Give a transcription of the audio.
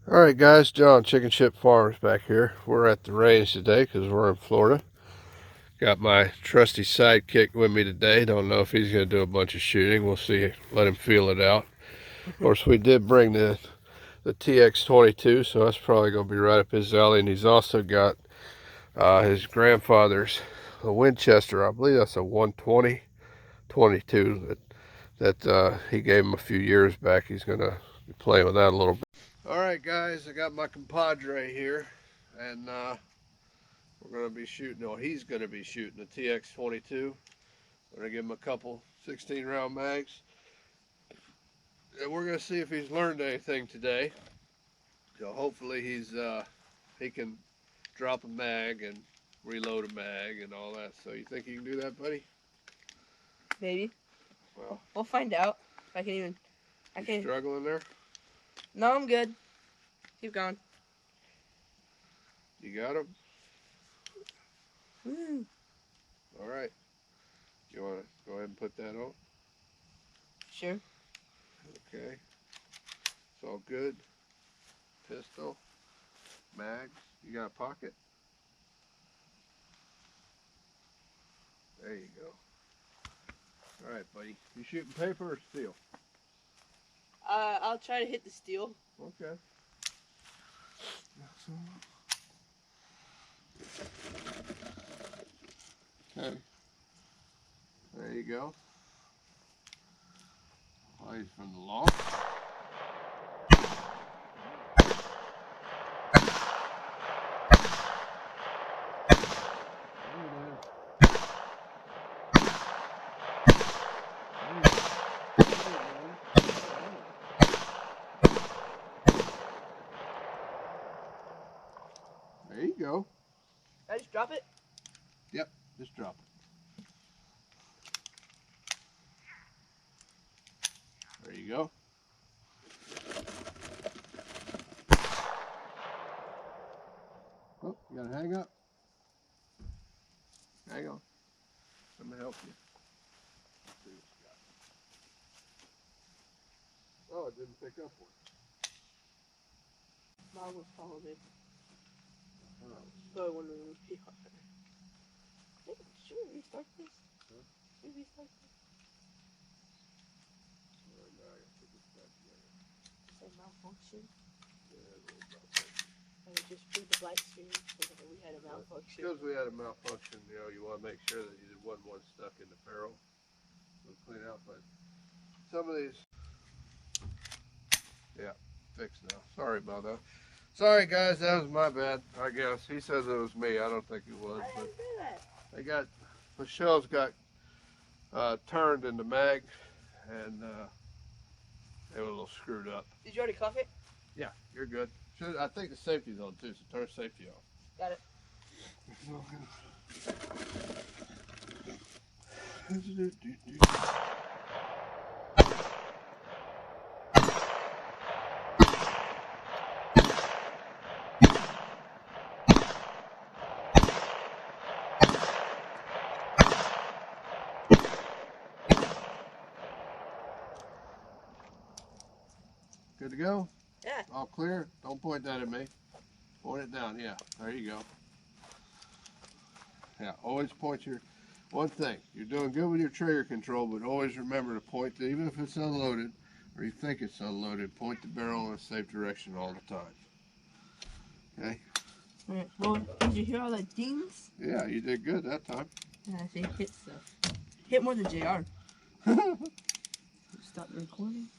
Alright guys, John Chicken Ship Farms back here. We're at the range today because we're in Florida. Got my trusty sidekick with me today. Don't know if he's going to do a bunch of shooting. We'll see. Let him feel it out. Of course, we did bring the TX22, so that's probably going to be right up his alley. And he's also got his grandfather's Winchester. I believe that's a 120 22 that he gave him a few years back. He's going to be playing with that a little bit. Alright guys, I got my compadre here, and we're going to be shooting, or he's going to be shooting the TX22. We're going to give him a couple 16 round mags, and we're going to see if he's learned anything today. So hopefully he can drop a mag and reload a mag and all that. So you think you can do that, buddy? Maybe. Well, we'll find out. If I can even. You struggling there? No, I'm good. Keep going. You got him? Woo. All right. You want to go ahead and put that on? Sure. Okay. It's all good. Pistol. Mags. You got a pocket? There you go. All right, buddy. You shooting paper or steel? I'll try to hit the steel. Okay. Okay. There you go. Plays from the loft. There you go. Did I just drop it? Yep, just drop it. There you go. Oh, you gotta hang up. Hang on. Let me help you. Oh, it didn't pick up one. Mom was following me. Oh. So I wonder if we should we restart this? Huh? Should we restart this? Now I gotta put this back together. Say malfunction. Yeah, a little malfunction. And we just put the black screen so that we had a malfunction. Because we had a malfunction, you know, you want to make sure that there wasn't one stuck in the barrel. We'll clean out, but some of these, yeah, fixed now. Sorry about that. Sorry guys, that was my bad, I guess. He says it was me. I don't think it was. I But didn't do that. they got, the shells got turned in the mag, and they were a little screwed up. Did you already cuff it? Yeah, you're good. I think the safety's on too, so turn safety off. Got it. Good to go? Yeah. All clear? Don't point that at me. Point it down. Yeah, there you go. Yeah, always point your, one thing, you're doing good with your trigger control, but always remember to point, even if it's unloaded, or you think it's unloaded, point the barrel in a safe direction all the time. Okay? Alright, well, did you hear all that dings? Yeah, you did good that time. Yeah, I think hit stuff. Hit more than JR. Stop the recording.